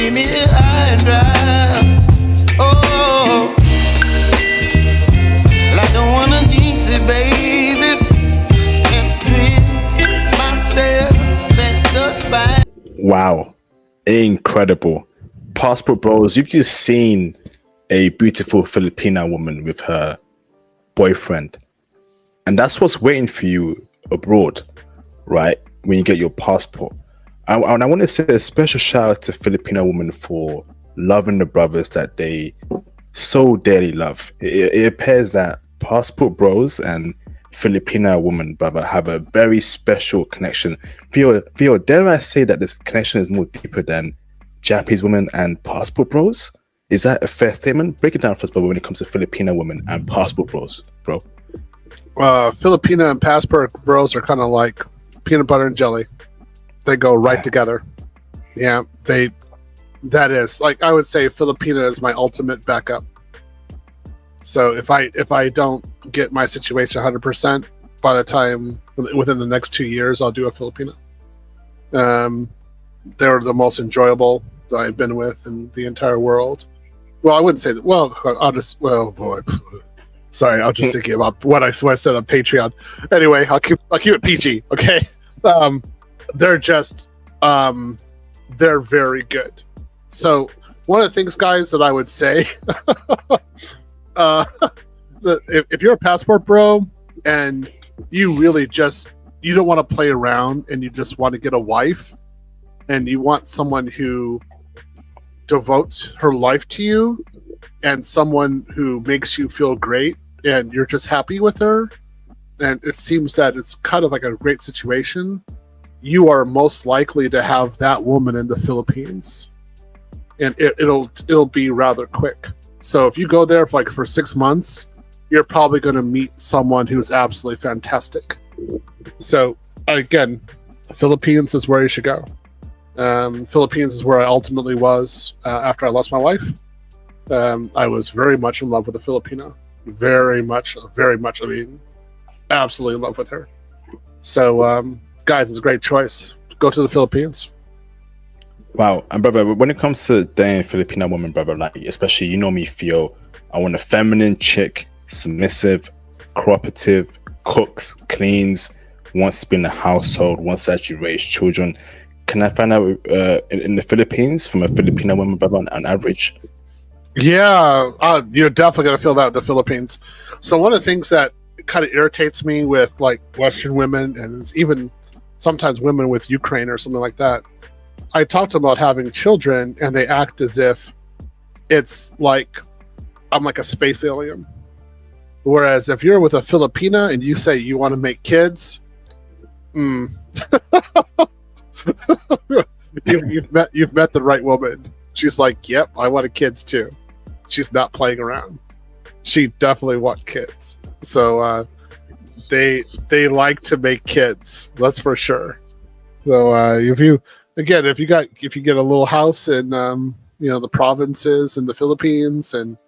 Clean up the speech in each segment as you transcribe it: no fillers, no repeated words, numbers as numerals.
leave me high and dry. Oh, well, I don't wanna jinx it, baby, and twist myself at the spine. Wow, incredible. Passport Bros, you've just seen a beautiful Filipina woman with her boyfriend, and that's what's waiting for you abroad, right? When you get your passport. And I want to say a special shout out to Filipina women for loving the brothers that they so dearly love. It appears that Passport Bros and Filipina woman brother have a very special connection. Theo, dare I say that this connection is more deeper than Japanese women and Passport Bros? Is that a fair statement? Break it down for us, brother, when it comes to Filipina women and Passport Bros, bro. Filipina and Passport Bros are kind of like peanut butter and jelly. They go right together. Yeah, that is, like, I would say Filipina is my ultimate backup. So if I don't get my situation 100%, by the time within the next 2 years, I'll do a Filipina. They're the most enjoyable that I've been with in the entire world. Well, I wouldn't say that. Well, well, boy. Sorry, I was just thinking about what I said on Patreon. Anyway, I'll keep it PG. Okay, they're just they're very good. So one of the things, guys, that I would say, if you're a Passport Bro and you really you don't want to play around and you just want to get a wife and you want someone who devotes her life to you and someone who makes you feel great and you're just happy with her, and it seems that it's kind of like a great situation, you are most likely to have that woman in the Philippines, and it'll be rather quick. So if you go there for 6 months, you're probably going to meet someone who's absolutely fantastic. So again, the Philippines is where you should go. Philippines is where I ultimately was after I lost my wife. I was very much in love with a Filipino. Very much. I mean, absolutely in love with her. So, guys, it's a great choice. Go to the Philippines. Wow, and brother, when it comes to dating Filipina woman, brother, like, especially, you know me, Theo, I want a feminine chick, submissive, cooperative, cooks, cleans, wants to be in the household, wants to actually raise children. Can I find out in the Philippines from a Filipina woman, brother, on average? Yeah, you're definitely going to feel that with the Philippines. So one of the things that kind of irritates me with like Western women, and it's even sometimes women with Ukraine or something like that, I talked about having children and they act as if it's like I'm like a space alien. Whereas if you're with a Filipina and you say you want to make kids, you've met the right woman. She's like, yep, I wanted kids too. She's not playing around. She definitely wants kids. So they like to make kids. That's for sure. So if you get a little house in the provinces in the Philippines, and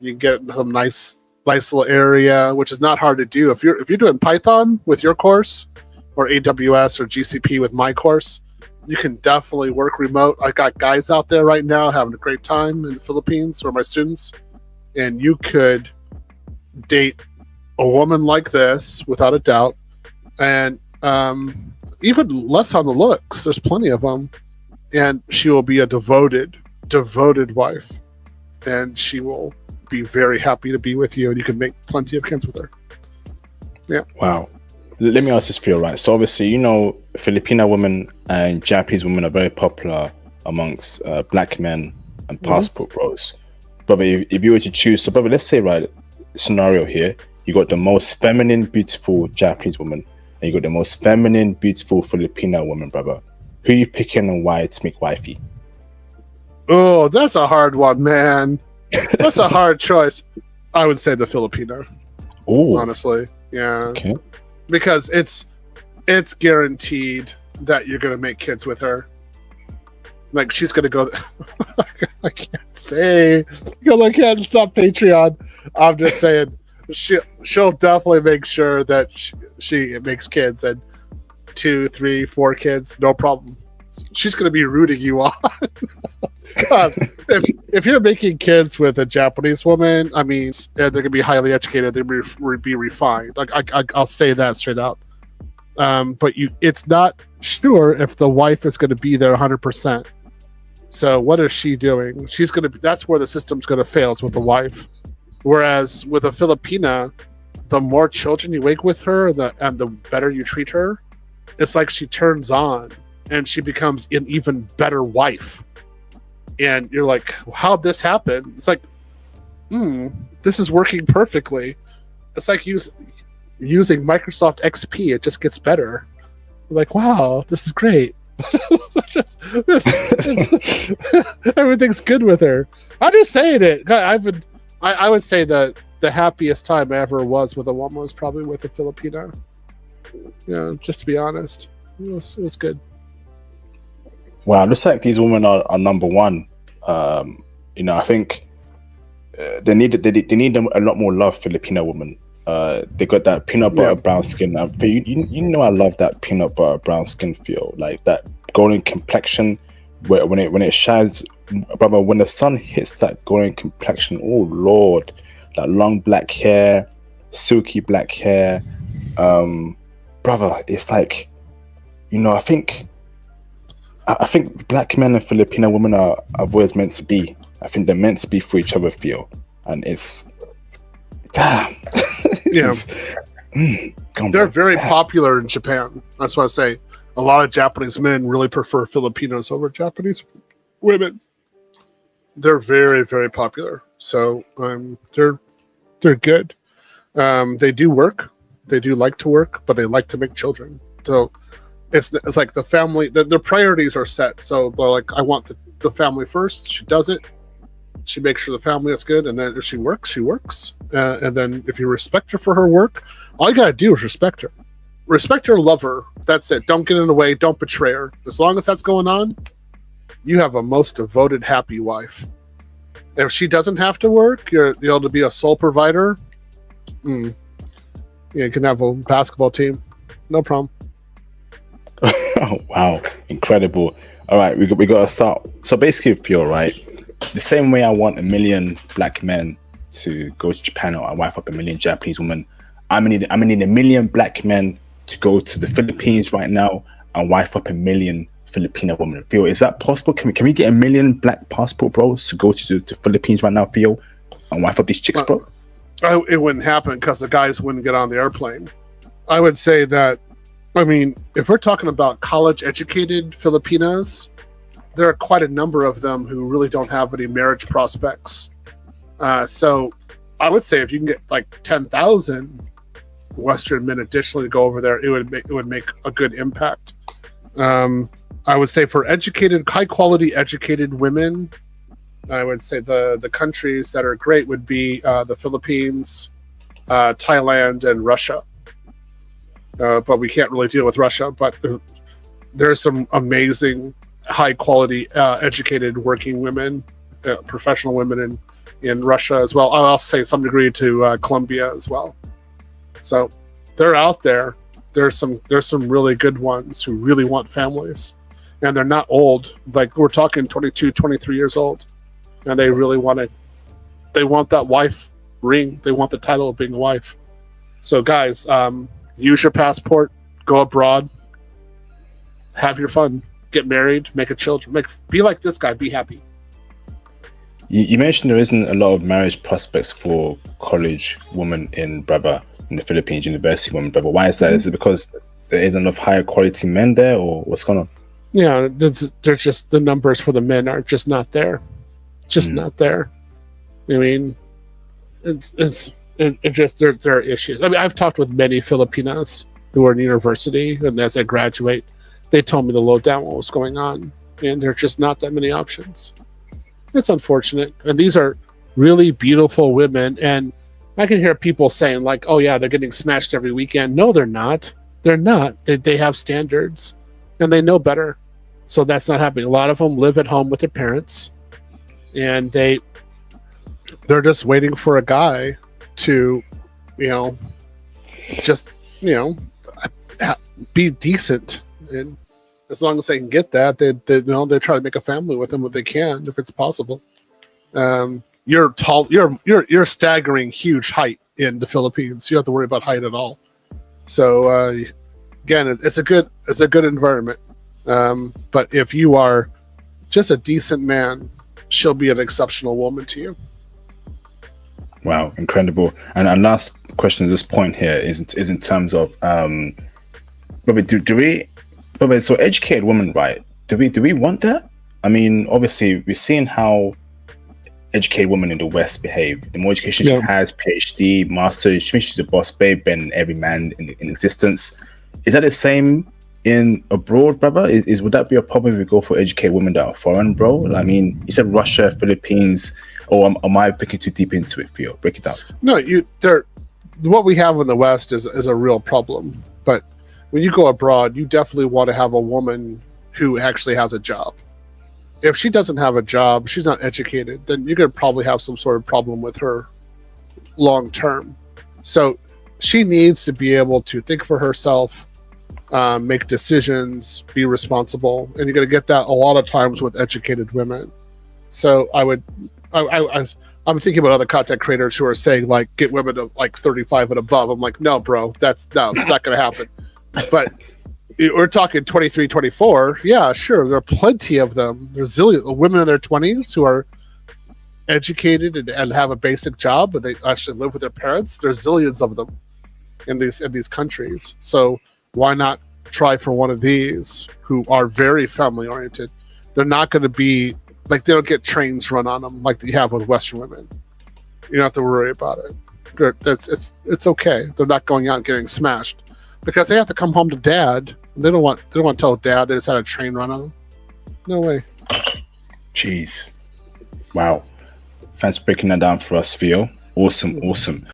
you get some nice little area, which is not hard to do. If you're doing Python with your course, or AWS or GCP with my course, you can definitely work remote. I got guys out there right now having a great time in the Philippines, or my students, and you could date a woman like this without a doubt, and even less on the looks. There's plenty of them, and she will be a devoted wife, and she will be very happy to be with you, and you can make plenty of kids with her. Yeah. Wow. Let me ask this for you, right? So obviously, Filipina women and Japanese women are very popular amongst black men and Passport Bros. Brother, if you were to choose, so brother, let's say, right, scenario here, you got the most feminine, beautiful Japanese woman, and you got the most feminine, beautiful Filipina woman, brother. Who are you picking and why to make wifey? Oh, that's a hard one, man. That's a hard choice. I would say the Filipina. Oh, honestly, yeah. Okay. Because it's guaranteed that you're gonna make kids with her. Like, she's gonna go. I can't say because I can't stop Patreon. I'm just saying she'll definitely make sure that she makes kids, and 2, 3, 4 kids, no problem. She's gonna be rooting you on. if you're making kids with a Japanese woman, I mean, they're gonna be highly educated. They're be refined. I'll say that straight out. But it's not sure if the wife is going to be there 100%. So what is she doing? She's going to. That's where the system's going to fail, is with the wife. Whereas with a Filipina, the more children you wake with her, and the better you treat her, it's like she turns on and she becomes an even better wife. And you're like, how'd this happen? It's like, this is working perfectly. It's like using Microsoft XP. It just gets better. You're like, wow, this is great. Everything's good with her. I'm just saying it. I would say that the happiest time I ever was with a woman was probably with a Filipina. Just to be honest, it was good. Wow, looks like these women are number one. I think they need a lot more love. Filipino women. They got that peanut butter brown skin. I love that peanut butter brown skin feel, like that golden complexion. When it shines, brother, when the sun hits that golden complexion, oh Lord, that long black hair, silky black hair, brother, it's like, I think black men and Filipino women are always meant to be. I think they're meant to be for each other, feel, and it's damn. Yeah, they're very popular in Japan. That's what I say. A lot of Japanese men really prefer Filipinos over Japanese women. They're very, very popular. So they're good. They do work. They do like to work, but they like to make children. So it's like the family. Their priorities are set. So they're like, I want the family first. She does it. She makes sure the family is good, and then if she works, she works. And then if you respect her for her work, all you gotta do is respect her. Respect her, love her. That's it. Don't get in the way. Don't betray her. As long as that's going on, you have a most devoted, happy wife. If she doesn't have to work, you're able to be a sole provider. You can have a basketball team. No problem. Oh, wow, incredible. All right, we got to start. So basically, feel right. The same way I want 1 million black men to go to Japan, or I wife up 1 million Japanese women, I'm gonna need 1 million black men to go to the Philippines right now and wife up 1 million Filipino women. Theo, is that possible? Can we get 1 million black passport bros to go to the Philippines right now, Theo, and wife up these chicks, bro? It wouldn't happen because the guys wouldn't get on the airplane. I would say that, if we're talking about college-educated Filipinas, there are quite a number of them who really don't have any marriage prospects. So I would say if you can get like 10,000 Western men additionally to go over there, it would make a good impact. I would say for high quality educated women, I would say the countries that are great would be the Philippines, Thailand, and Russia. But we can't really deal with Russia. But there's some amazing high quality educated working women, professional women in Russia as well. I'll say some degree to Colombia as well. So they're out there. There's some really good ones who really want families, and they're not old. Like we're talking 22, 23 years old, and they really want it. They want that wife ring. They want the title of being a wife. So guys, use your passport, go abroad, have your fun, get married, make a children, be like this guy, be happy. You mentioned there isn't a lot of marriage prospects for college women in the Philippines, university women, brother. Why is that? Is it because there isn't enough higher quality men there, or what's going on? Yeah, there's just the numbers for the men are just not there. Just not there. I mean, it's just there are issues. I mean, I've talked with many Filipinas who are in university, and as I graduate, they told me the lowdown what was going on, and there's just not that many options. It's unfortunate, and these are really beautiful women, and I can hear people saying like, "Oh yeah, they're getting smashed every weekend." No, they're not. They're not. They have standards, and they know better. So that's not happening. A lot of them live at home with their parents, and they're just waiting for a guy to, be decent. And As long as they can get that, they try to make a family with them if they can, if it's possible. You're tall. You're staggering huge height in the Philippines. You don't have to worry about height at all. So again, it's a good environment. But if you are just a decent man, she'll be an exceptional woman to you. Wow, incredible. And last question at this point here is in terms of Robert, do we, Robert, so educated women, right? Do we want that? I mean, obviously we've seen how educated women in the West behave. The more education she has, PhD, master, she thinks she's a boss babe and every man in existence. Is that the same in abroad, brother? Would that be a problem if we go for educated women that are foreign, bro? I mean, you said Russia, Philippines, or am I thinking too deep into it, Theo? Break it down. No, what we have in the West is a real problem. But when you go abroad, you definitely want to have a woman who actually has a job. If she doesn't have a job, she's not educated, then you're going to probably have some sort of problem with her long term. So she needs to be able to think for herself, make decisions, be responsible, and you're going to get that a lot of times with educated women. So I'm thinking about other content creators who are saying like get women to like 35 and above. I'm like, no, bro, it's not going to happen. But we're talking 23, 24. Yeah, sure. There are plenty of them. There's zillion women in their 20s who are educated and have a basic job, but they actually live with their parents. There's zillions of them in these countries. So why not try for one of these who are very family oriented? They're not going to be like, they don't get trains run on them like you have with Western women. You don't have to worry about it. It's okay. They're not going out and getting smashed because they have to come home to dad. They don't want to tell dad they just had a train run on them. No way. Jeez. Wow. Thanks for breaking that down for us, Theo. Awesome.